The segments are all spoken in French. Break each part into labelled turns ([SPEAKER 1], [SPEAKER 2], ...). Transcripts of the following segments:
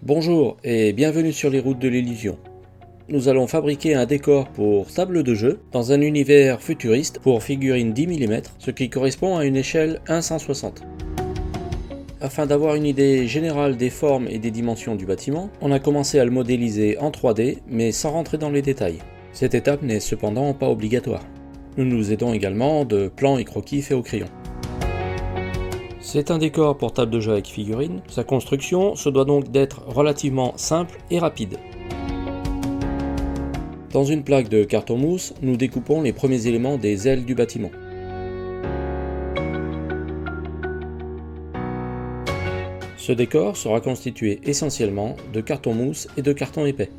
[SPEAKER 1] Bonjour et bienvenue sur les routes de l'illusion. Nous allons fabriquer un décor pour table de jeu dans un univers futuriste pour figurines 10 mm, ce qui correspond à une échelle 1/160. Afin d'avoir une idée générale des formes et des dimensions du bâtiment, on a commencé à le modéliser en 3D mais sans rentrer dans les détails. Cette étape n'est cependant pas obligatoire. Nous nous aidons également de plans et croquis faits au crayon. C'est un décor pour table de jeu avec figurines. Sa construction se doit donc d'être relativement simple et rapide. Dans une plaque de carton mousse, nous découpons les premiers éléments des ailes du bâtiment. Ce décor sera constitué essentiellement de carton mousse et de carton épais.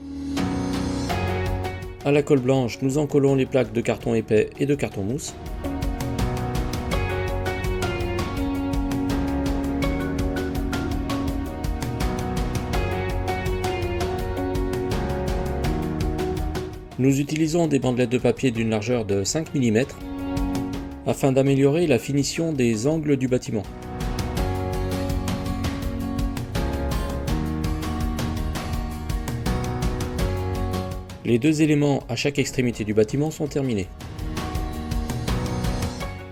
[SPEAKER 1] À la colle blanche, nous en collons les plaques de carton épais et de carton mousse. Nous utilisons des bandelettes de papier d'une largeur de 5 mm afin d'améliorer la finition des angles du bâtiment. Les deux éléments à chaque extrémité du bâtiment sont terminés.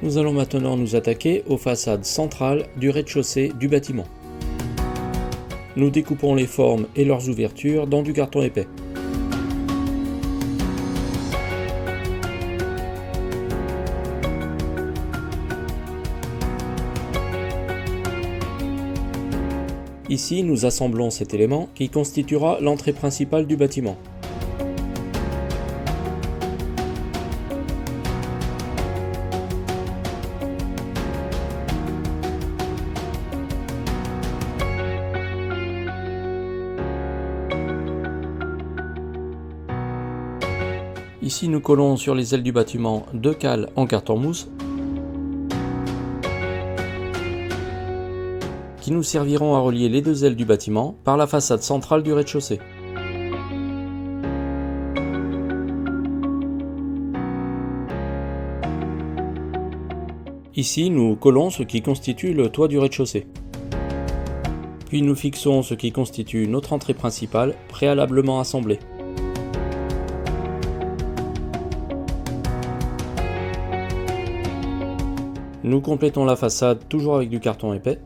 [SPEAKER 1] Nous allons maintenant nous attaquer aux façades centrales du rez-de-chaussée du bâtiment. Nous découpons les formes et leurs ouvertures dans du carton épais. Ici, nous assemblons cet élément qui constituera l'entrée principale du bâtiment. Ici, nous collons sur les ailes du bâtiment deux cales en carton mousse qui nous serviront à relier les deux ailes du bâtiment par la façade centrale du rez-de-chaussée. Ici, nous collons ce qui constitue le toit du rez-de-chaussée. Puis nous fixons ce qui constitue notre entrée principale, préalablement assemblée. Nous complétons la façade toujours avec du carton épais.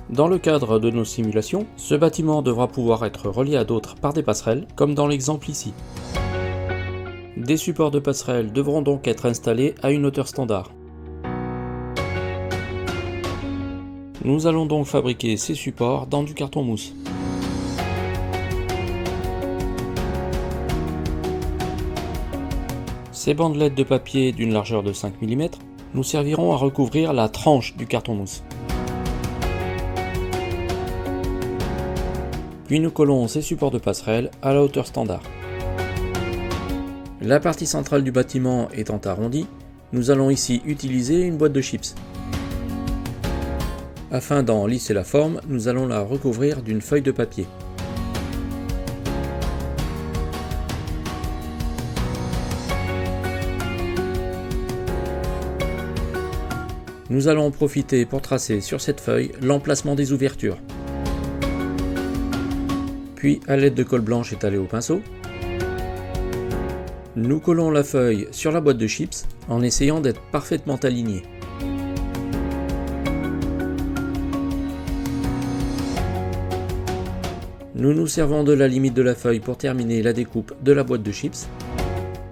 [SPEAKER 1] Dans le cadre de nos simulations, ce bâtiment devra pouvoir être relié à d'autres par des passerelles, comme dans l'exemple ici. Des supports de passerelles devront donc être installés à une hauteur standard. Nous allons donc fabriquer ces supports dans du carton mousse. Ces bandelettes de papier d'une largeur de 5 mm nous serviront à recouvrir la tranche du carton mousse. Puis nous collons ces supports de passerelle à la hauteur standard. La partie centrale du bâtiment étant arrondie, nous allons ici utiliser une boîte de chips. Afin d'en lisser la forme, nous allons la recouvrir d'une feuille de papier. Nous allons en profiter pour tracer sur cette feuille l'emplacement des ouvertures. Puis, à l'aide de colle blanche étalée au pinceau, nous collons la feuille sur la boîte de chips en essayant d'être parfaitement alignés. Nous nous servons de la limite de la feuille pour terminer la découpe de la boîte de chips,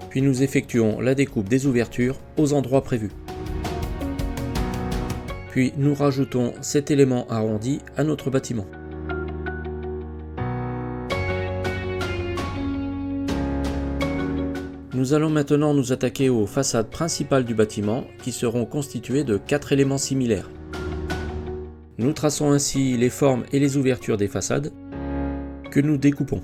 [SPEAKER 1] puis nous effectuons la découpe des ouvertures aux endroits prévus. Puis nous rajoutons cet élément arrondi à notre bâtiment. Nous allons maintenant nous attaquer aux façades principales du bâtiment qui seront constituées de 4 éléments similaires. Nous traçons ainsi les formes et les ouvertures des façades que nous découpons.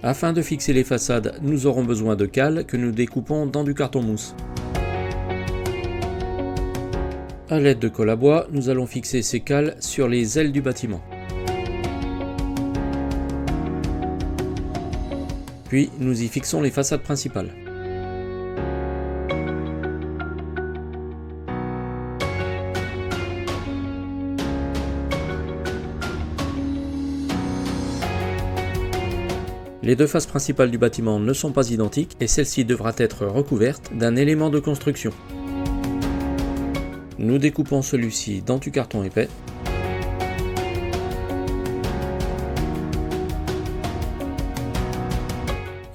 [SPEAKER 1] Afin de fixer les façades, nous aurons besoin de cales que nous découpons dans du carton mousse. À l'aide de colle à bois, nous allons fixer ces cales sur les ailes du bâtiment. Puis nous y fixons les façades principales. Les deux faces principales du bâtiment ne sont pas identiques et celle-ci devra être recouverte d'un élément de construction. Nous découpons celui-ci dans du carton épais.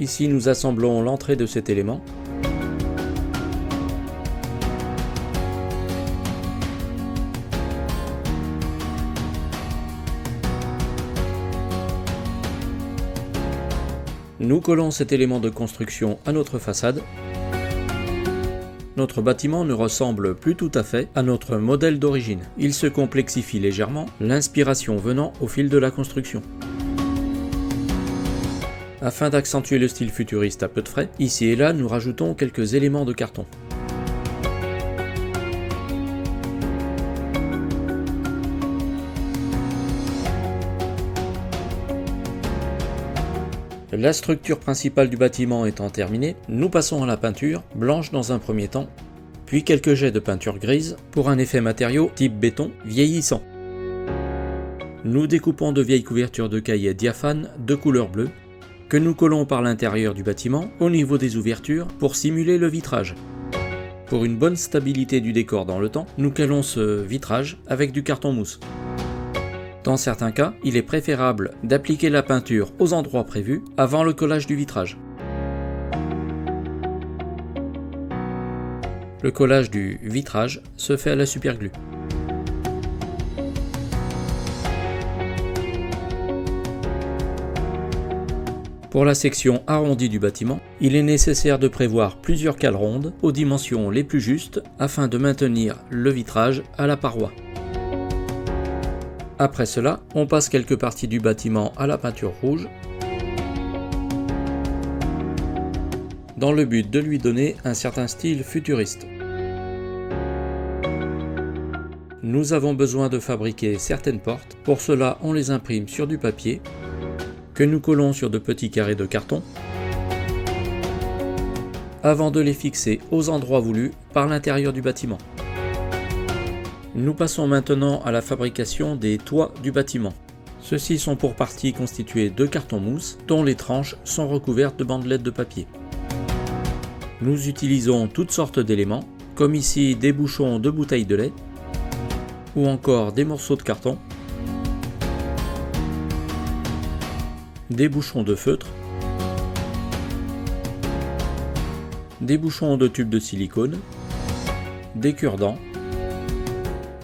[SPEAKER 1] Ici, nous assemblons l'entrée de cet élément. Nous collons cet élément de construction à notre façade. Notre bâtiment ne ressemble plus tout à fait à notre modèle d'origine. Il se complexifie légèrement, l'inspiration venant au fil de la construction. Afin d'accentuer le style futuriste à peu de frais, ici et là nous rajoutons quelques éléments de carton. La structure principale du bâtiment étant terminée, nous passons à la peinture, blanche dans un premier temps, puis quelques jets de peinture grise pour un effet matériau type béton vieillissant. Nous découpons de vieilles couvertures de cahiers diaphanes de couleur bleue, que nous collons par l'intérieur du bâtiment au niveau des ouvertures pour simuler le vitrage. Pour une bonne stabilité du décor dans le temps, nous calons ce vitrage avec du carton mousse. Dans certains cas, il est préférable d'appliquer la peinture aux endroits prévus avant le collage du vitrage. Le collage du vitrage se fait à la superglue. Pour la section arrondie du bâtiment, il est nécessaire de prévoir plusieurs cales rondes aux dimensions les plus justes afin de maintenir le vitrage à la paroi. Après cela, on passe quelques parties du bâtiment à la peinture rouge dans le but de lui donner un certain style futuriste. Nous avons besoin de fabriquer certaines portes, pour cela on les imprime sur du papier que nous collons sur de petits carrés de carton avant de les fixer aux endroits voulus par l'intérieur du bâtiment. Nous passons maintenant à la fabrication des toits du bâtiment. Ceux-ci sont pour partie constitués de carton mousse dont les tranches sont recouvertes de bandelettes de papier. Nous utilisons toutes sortes d'éléments, comme ici des bouchons de bouteilles de lait ou encore des morceaux de carton, des bouchons de feutre, des bouchons de tubes de silicone, des cure-dents.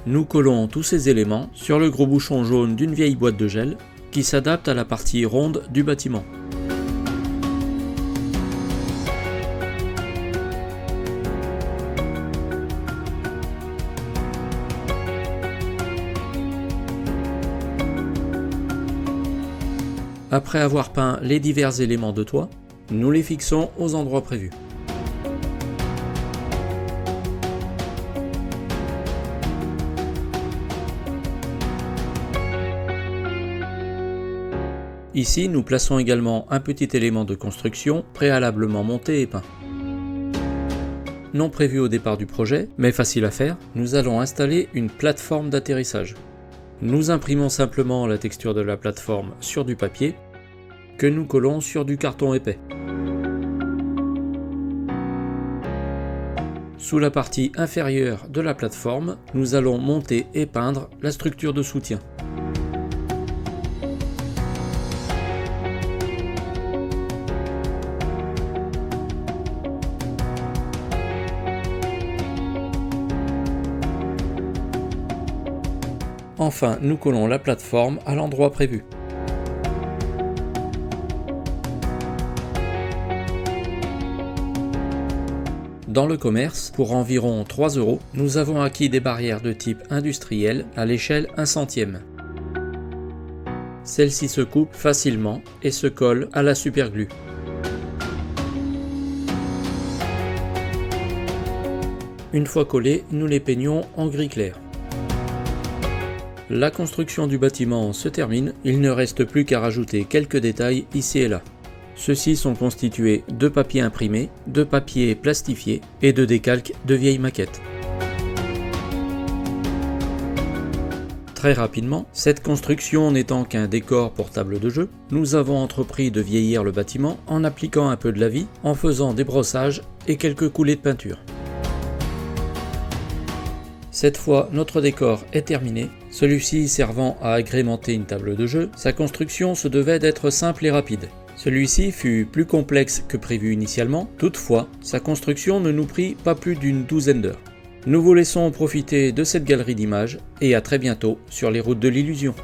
[SPEAKER 1] Nous collons tous ces éléments sur le gros bouchon jaune d'une vieille boîte de gel qui s'adapte à la partie ronde du bâtiment. Après avoir peint les divers éléments de toit, nous les fixons aux endroits prévus. Ici, nous plaçons également un petit élément de construction préalablement monté et peint. Non prévu au départ du projet, mais facile à faire, nous allons installer une plateforme d'atterrissage. Nous imprimons simplement la texture de la plateforme sur du papier que nous collons sur du carton épais. Sous la partie inférieure de la plateforme, nous allons monter et peindre la structure de soutien. Enfin, nous collons la plateforme à l'endroit prévu. Dans le commerce, pour environ 3 €, nous avons acquis des barrières de type industriel à l'échelle 1/100. Celles-ci se coupent facilement et se collent à la superglue. Une fois collés, nous les peignons en gris clair. La construction du bâtiment se termine, il ne reste plus qu'à rajouter quelques détails ici et là. Ceux-ci sont constitués de papier imprimé, de papier plastifié et de décalques de vieilles maquettes. Très rapidement, cette construction n'étant qu'un décor pour table de jeu, nous avons entrepris de vieillir le bâtiment en appliquant un peu de lavis, en faisant des brossages et quelques coulées de peinture. Cette fois, notre décor est terminé. Celui-ci servant à agrémenter une table de jeu, sa construction se devait d'être simple et rapide. Celui-ci fut plus complexe que prévu initialement, toutefois, sa construction ne nous prit pas plus d'une douzaine d'heures. Nous vous laissons profiter de cette galerie d'images et à très bientôt sur les routes de l'illusion.